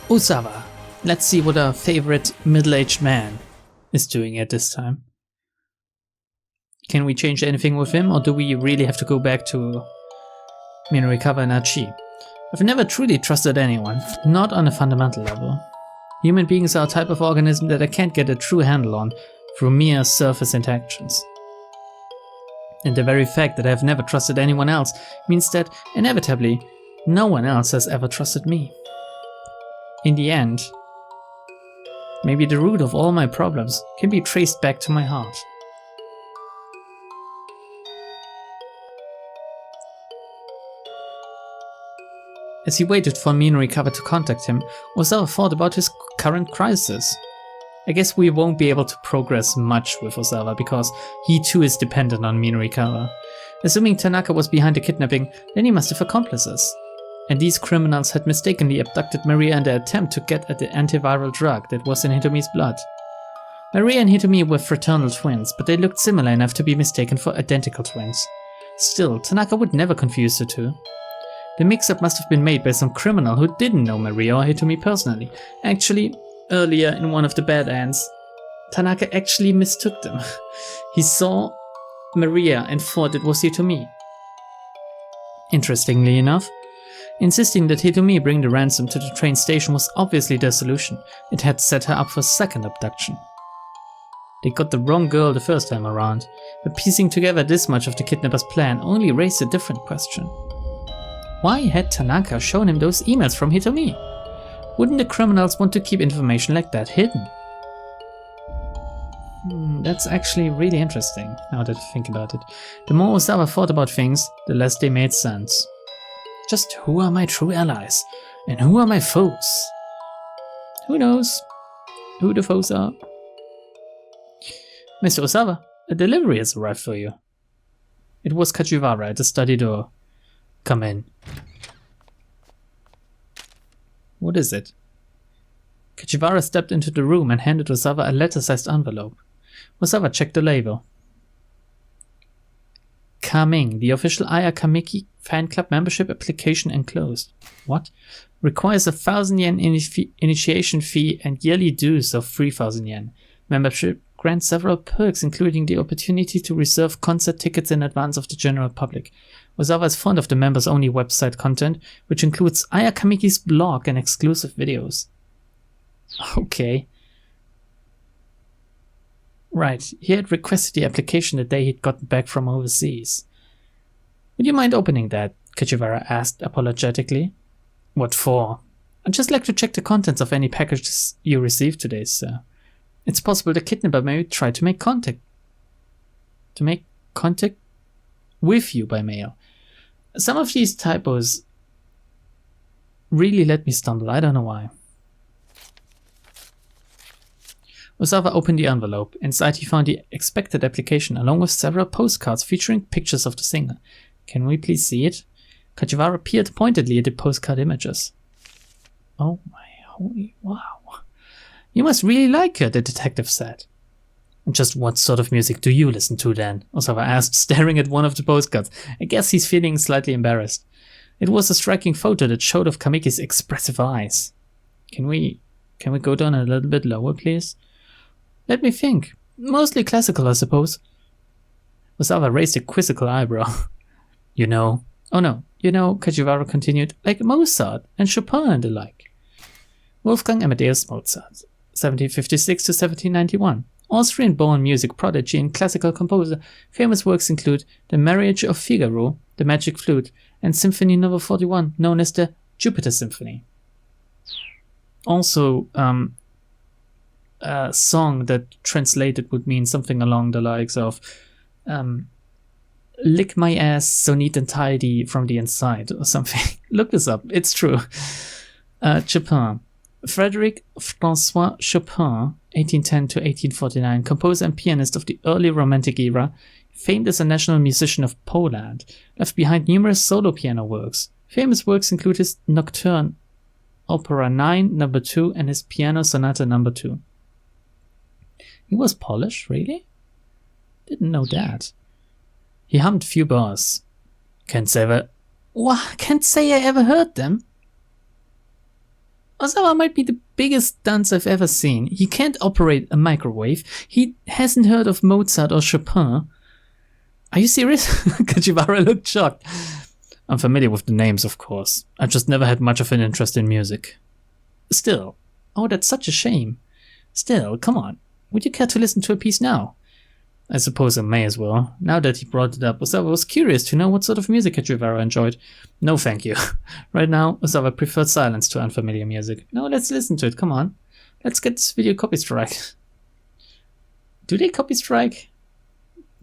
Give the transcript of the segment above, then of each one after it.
Osawa, let's see what our favorite middle-aged man is doing at this time. Can we change anything with him, or do we really have to go back to Minorikawa and Achi? I've never truly trusted anyone, not on a fundamental level. Human beings are a type of organism that I can't get a true handle on through mere surface interactions. And the very fact that I have never trusted anyone else means that, inevitably, no one else has ever trusted me. In the end, maybe the root of all my problems can be traced back to my heart. As he waited for Minorikawa to contact him, Osawa thought about his current crisis. I guess we won't be able to progress much with Osawa because he too is dependent on Minorikawa. Assuming Tanaka was behind the kidnapping, then he must have accomplices. And these criminals had mistakenly abducted Maria in their attempt to get at the antiviral drug that was in Hitomi's blood. Maria and Hitomi were fraternal twins, but they looked similar enough to be mistaken for identical twins. Still, Tanaka would never confuse the two. The mix-up must have been made by some criminal who didn't know Maria or Hitomi personally. Actually, earlier in one of the bad ends, Tanaka actually mistook them. He saw Maria and thought it was Hitomi. Interestingly enough, insisting that Hitomi bring the ransom to the train station was obviously their solution. It had set her up for a second abduction. They got the wrong girl the first time around, but piecing together this much of the kidnapper's plan only raised a different question. Why had Tanaka shown him those emails from Hitomi? Wouldn't the criminals want to keep information like that hidden? That's actually really interesting, now that I think about it. The more Osawa thought about things, the less they made sense. Just who are my true allies? And who are my foes? Who knows who the foes are? Mr. Osawa, a delivery has arrived for you. It was Kajiwara at the study door. Come in. What is it? Kajiwara stepped into the room and handed Osawa a letter-sized envelope. Osawa checked the label. Kaming, the official Aya Kamiki fan club membership application enclosed. What? Requires a 1,000 yen initiation fee and yearly dues of 3,000 yen. Membership grants several perks, including the opportunity to reserve concert tickets in advance of the general public. Osawa is fond of the members-only website content, which includes Aya Kamiki's blog and exclusive videos. Okay. Right, he had requested the application the day he'd gotten back from overseas. Would you mind opening that? Kajiwara asked apologetically. What for? I'd just like to check the contents of any packages you received today, sir. It's possible the kidnapper may try to make contact. To make contact with you by mail. Some of these typos really let me stumble, I don't know why. Osawa opened the envelope. Inside he found the expected application along with several postcards featuring pictures of the singer. Can we please see it? Kajiwara peered pointedly at the postcard images. Oh my holy wow. You must really like her, the detective said. Just what sort of music do you listen to then? Osawa asked, staring at one of the postcards. I guess he's feeling slightly embarrassed. It was a striking photo that showed off Kamiki's expressive eyes. Can we go down a little bit lower, please? Let me think. Mostly classical, I suppose. Osawa raised a quizzical eyebrow. You know. Oh no. You know, Kajiwara continued, like Mozart and Chopin and the like. Wolfgang Amadeus Mozart, 1756 to 1791. Austrian-born music prodigy and classical composer. Famous works include The Marriage of Figaro, The Magic Flute, and Symphony No. 41, known as the Jupiter Symphony. Also, a song that translated would mean something along the likes of Lick my ass so neat and tidy from the inside or something. Look this up, it's true. Chopin. Frédéric François Chopin, 1810 to 1849, composer and pianist of the early Romantic era, famed as a national musician of Poland, left behind numerous solo piano works. Famous works include his Nocturne Opera 9, No. 2, and his Piano Sonata No. 2. He was Polish, really? Didn't know that. He hummed few bars. Can't say I ever heard them. Osawa might be the biggest dunce I've ever seen. He can't operate a microwave. He hasn't heard of Mozart or Chopin. Are you serious? Kajiwara looked shocked. I'm familiar with the names, of course. I've just never had much of an interest in music. Still. Oh, that's such a shame. Still, come on. Would you care to listen to a piece now? I suppose I may as well. Now that he brought it up, Osawa was curious to know what sort of music Kajiwara enjoyed. No, thank you. Right now, Osawa preferred silence to unfamiliar music. No, let's listen to it, come on. Let's get this video copy strike. Do they copy strike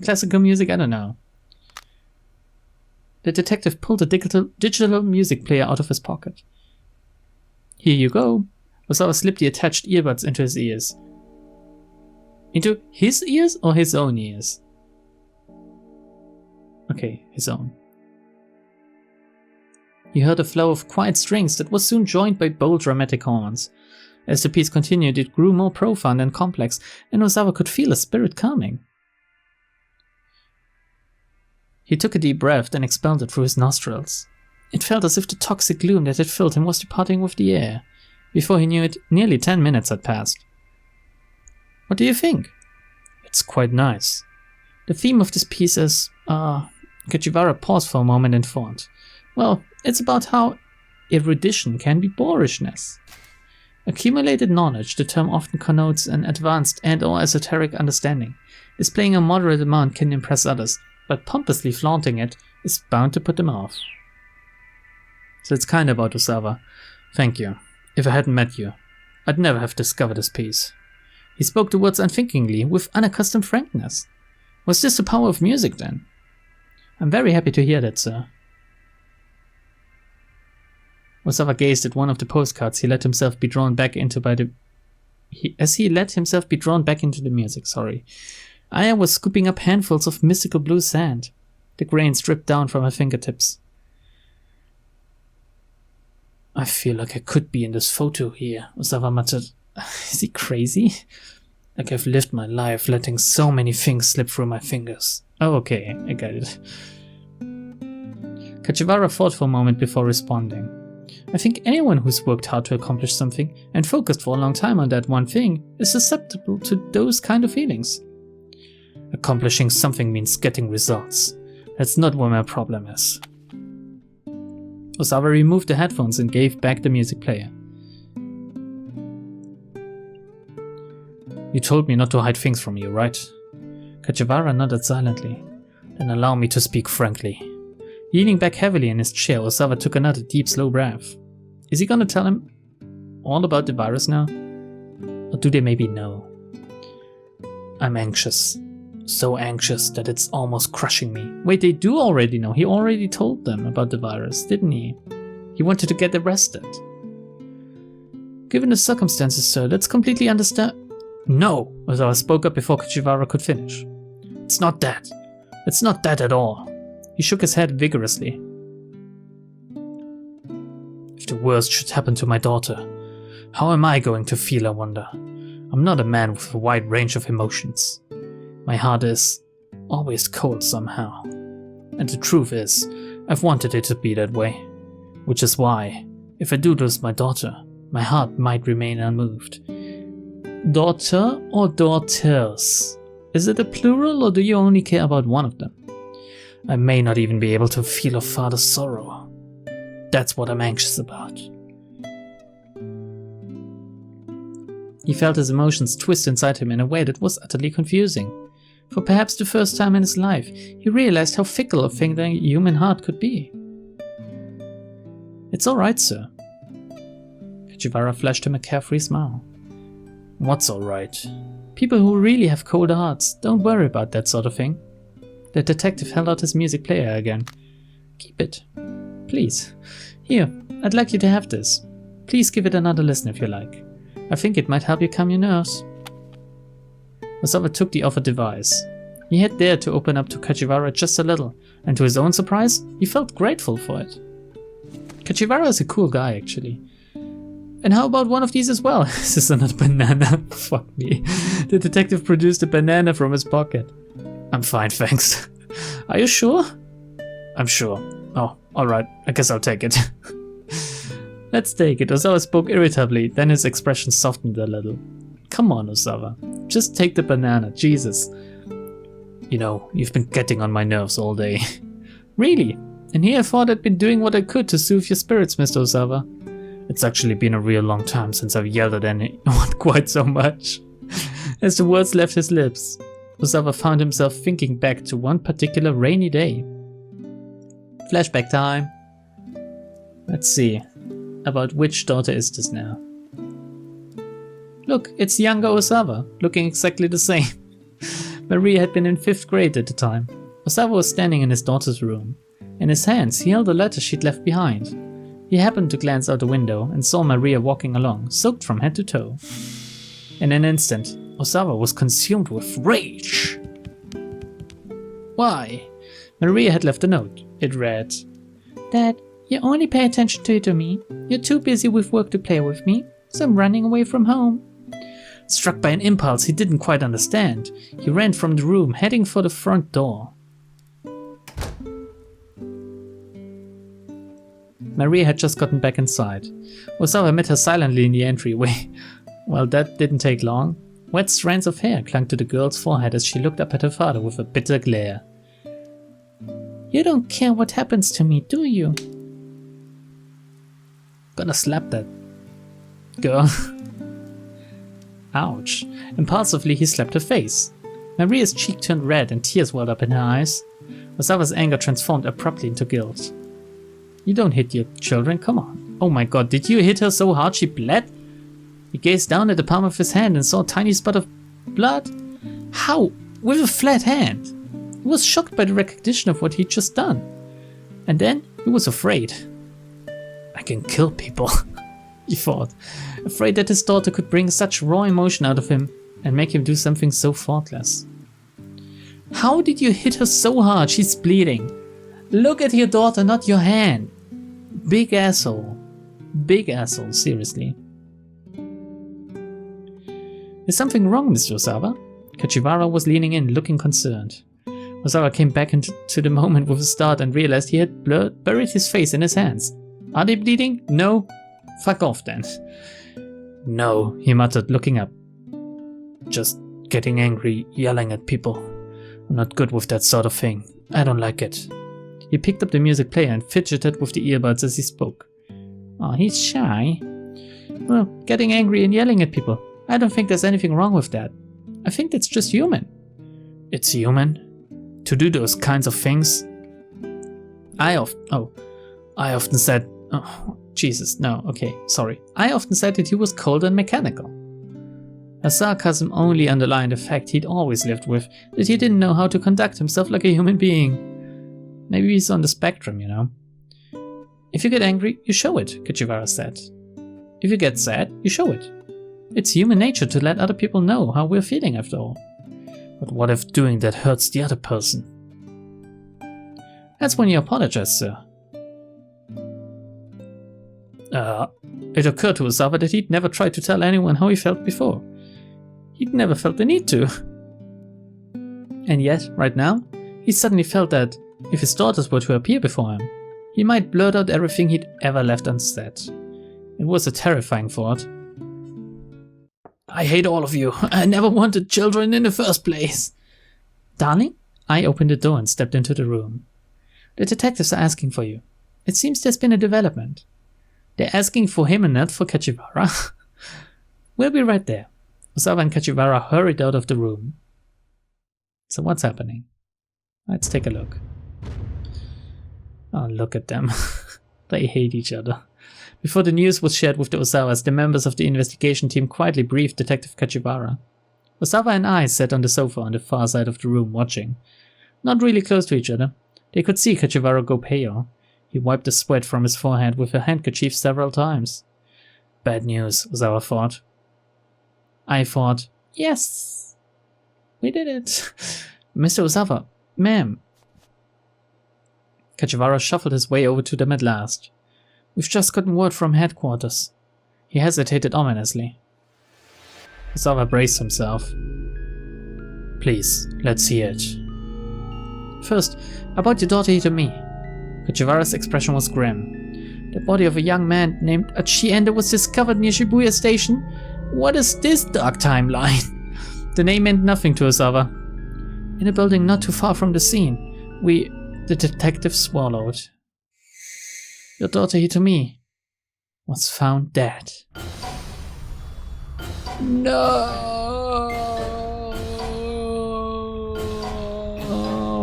classical music? I don't know. The detective pulled a digital music player out of his pocket. Here you go. Osawa slipped the attached earbuds into his ears. Into his ears or his own ears? Okay, his own. He heard a flow of quiet strings that was soon joined by bold dramatic horns. As the piece continued, it grew more profound and complex, and Osawa could feel a spirit calming. He took a deep breath, then expelled it through his nostrils. It felt as if the toxic gloom that had filled him was departing with the air. Before he knew it, nearly 10 minutes had passed. What do you think? It's quite nice. The theme of this piece is, Kajiwara paused for a moment and thought. Well, it's about how erudition can be boorishness. Accumulated knowledge, the term often connotes an advanced and/or esoteric understanding. Displaying a moderate amount can impress others, but pompously flaunting it is bound to put them off. So it's kind of about Osawa. Thank you. If I hadn't met you, I'd never have discovered this piece. He spoke the words unthinkingly, with unaccustomed frankness. Was this the power of music, then? I'm very happy to hear that, sir. Osawa gazed at one of the postcards he let himself be drawn back into the music, Aya was scooping up handfuls of mystical blue sand. The grains dripped down from her fingertips. I feel like I could be in this photo here, Osawa muttered. Is he crazy? Like I've lived my life letting so many things slip through my fingers. Oh, okay, I get it. Kajiwara thought for a moment before responding. I think anyone who's worked hard to accomplish something and focused for a long time on that one thing is susceptible to those kind of feelings. Accomplishing something means getting results. That's not where my problem is. Osawa removed the headphones and gave back the music player. You told me not to hide things from you, right? Kajiwara nodded silently. Then allow me to speak frankly. Leaning back heavily in his chair, Osawa took another deep, slow breath. Is he gonna tell him all about the virus now? Or do they maybe know? I'm anxious. So anxious that it's almost crushing me. Wait, they do already know. He already told them about the virus, didn't he? He wanted to get arrested. Given the circumstances, sir, that's completely understand. No, Osawa spoke up before Kajiwara could finish. It's not that. It's not that at all. He shook his head vigorously. If the worst should happen to my daughter, how am I going to feel, I wonder? I'm not a man with a wide range of emotions. My heart is always cold somehow. And the truth is, I've wanted it to be that way. Which is why, if I do lose my daughter, my heart might remain unmoved. Daughter or daughters? Is it a plural or do you only care about one of them? I may not even be able to feel a father's sorrow. That's what I'm anxious about. He felt his emotions twist inside him in a way that was utterly confusing. For perhaps the first time in his life, he realized how fickle a thing the human heart could be. It's alright, sir. Kajiwara flashed him a carefree smile. What's alright? People who really have cold hearts don't worry about that sort of thing. The detective held out his music player again. Keep it. Please. Here, I'd like you to have this. Please give it another listen if you like. I think it might help you calm your nerves. Osawa took the offered device. He had dared to open up to Kajiwara just a little, and to his own surprise, he felt grateful for it. Kajiwara is a cool guy, actually. And how about one of these as well? Is this another banana? Fuck me. The detective produced a banana from his pocket. I'm fine, thanks. Are you sure? I'm sure. Oh, alright. I guess I'll take it. Let's take it. Osawa spoke irritably, then his expression softened a little. Come on, Osawa. Just take the banana, Jesus. You know, you've been getting on my nerves all day. Really? And here I thought I'd been doing what I could to soothe your spirits, Mr. Osawa. It's actually been a real long time since I've yelled at anyone quite so much. As the words left his lips, Osawa found himself thinking back to one particular rainy day. Flashback time. Let's see. About which daughter is this now? Look, it's younger Osawa, looking exactly the same. Maria had been in 5th grade at the time. Osawa was standing in his daughter's room. In his hands, he held a letter she'd left behind. He happened to glance out the window and saw Maria walking along, soaked from head to toe. In an instant, Osawa was consumed with rage. Why? Maria had left a note. It read, Dad, you only pay attention to me. You're too busy with work to play with me, so I'm running away from home. Struck by an impulse he didn't quite understand, he ran from the room, heading for the front door. Maria had just gotten back inside. Osawa met her silently in the entryway. Well, that didn't take long. Wet strands of hair clung to the girl's forehead as she looked up at her father with a bitter glare. You don't care what happens to me, do you? Gonna slap that girl. Ouch. Impulsively, he slapped her face. Maria's cheek turned red and tears welled up in her eyes. Osawa's anger transformed abruptly into guilt. You don't hit your children, come on. Oh my god, did you hit her so hard she bled? He gazed down at the palm of his hand and saw a tiny spot of blood. How? With a flat hand? He was shocked by the recognition of what he'd just done. And then he was afraid. I can kill people, he thought, afraid that his daughter could bring such raw emotion out of him and make him do something so thoughtless. How did you hit her so hard? She's bleeding. Look at your daughter, not your hand. Big asshole. Big asshole, seriously. Is something wrong, Mr. Osawa? Kachiwara was leaning in, looking concerned. Osawa came back into the moment with a start and realized he had buried his face in his hands. Are they bleeding? No? Fuck off then. No, he muttered, looking up. Just getting angry, yelling at people. I'm not good with that sort of thing. I don't like it. He picked up the music player and fidgeted with the earbuds as he spoke. Oh, he's shy. Well, getting angry and yelling at people. I don't think there's anything wrong with that. I think that's just human. It's human? To do those kinds of things? I often said... Oh, Jesus, no, okay, sorry. I often said that he was cold and mechanical. Her sarcasm only underlined the fact he'd always lived with, that he didn't know how to conduct himself like a human being. Maybe he's on the spectrum, you know. If you get angry, you show it, Kachiwara said. If you get sad, you show it. It's human nature to let other people know how we're feeling after all. But what if doing that hurts the other person? That's when you apologize, sir. It occurred to Osawa that he'd never tried to tell anyone how he felt before. He'd never felt the need to. And yet, right now, he suddenly felt that if his daughters were to appear before him, he might blurt out everything he'd ever left unsaid. It was a terrifying thought. I hate all of you. I never wanted children in the first place. Darling? I opened the door and stepped into the room. The detectives are asking for you. It seems there's been a development. They're asking for him and not for Kachiwara. We'll be right there. Osawa and Kachiwara hurried out of the room. So what's happening? Let's take a look. Oh, look at them. They hate each other. Before the news was shared with the Osawas, the members of the investigation team quietly briefed Detective Kachiwara. Osawa and I sat on the sofa on the far side of the room watching. Not really close to each other. They could see Kachiwara go pale. He wiped the sweat from his forehead with a handkerchief several times. Bad news, Osawa thought. I thought, yes, we did it. Mr. Osawa, ma'am. Kachiwara shuffled his way over to them at last. We've just gotten word from headquarters. He hesitated ominously. Osawa braced himself. Please, let's hear it. First, about your daughter Hitomi. Kachiwara's expression was grim. The body of a young man named Achi Endo was discovered near Shibuya Station. What is this dark timeline? The name meant nothing to Osawa. In a building not too far from the scene, the detective swallowed. Your daughter Hitomi was found dead. No!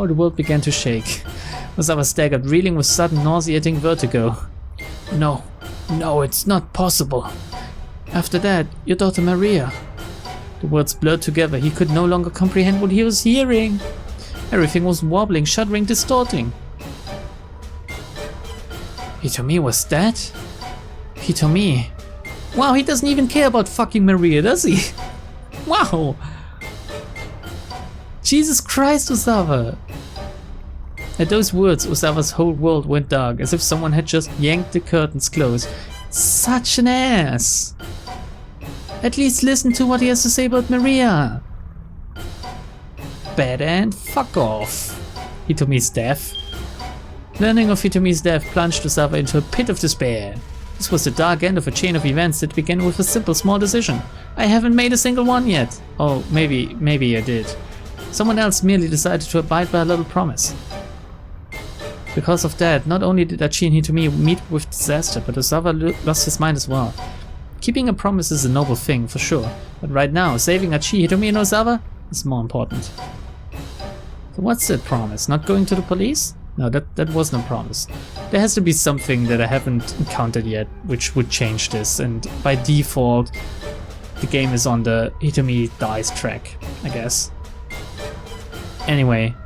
The world began to shake. Osawa staggered, reeling with sudden nauseating vertigo. No, it's not possible. After that, your daughter Maria. The words blurred together. He could no longer comprehend what he was hearing. Everything was wobbling, shuddering, distorting. Hitomi was dead? Hitomi. Wow, he doesn't even care about fucking Maria, does he? Wow. Jesus Christ, Osawa. At those words, Osawa's whole world went dark, as if someone had just yanked the curtains close. Such an ass. At least listen to what he has to say about Maria. Bad end, fuck off. Hitomi's death. Learning of Hitomi's death plunged Osawa into a pit of despair. This was the dark end of a chain of events that began with a simple small decision. I haven't made a single one yet. Oh, maybe I did. Someone else merely decided to abide by a little promise. Because of that, not only did Achi and Hitomi meet with disaster, but Osawa lost his mind as well. Keeping a promise is a noble thing, for sure, but right now, saving Achi, Hitomi and Osawa is more important. So what's that promise? Not going to the police? No, that wasn't a promise. There has to be something that I haven't encountered yet, which would change this, and by default, the game is on the Hitomi dies track, I guess. Anyway.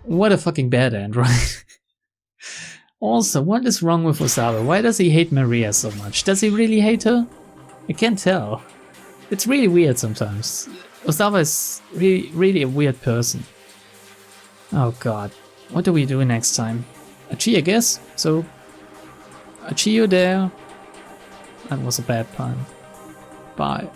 What a fucking bad end, right? Also, what is wrong with Osawa? Why does he hate Maria so much? Does he really hate her? I can't tell. It's really weird sometimes. Osawa is really a weird person. Oh god. What do we do next time? Achi, I guess? So, Achi, you there? That was a bad pun. Bye.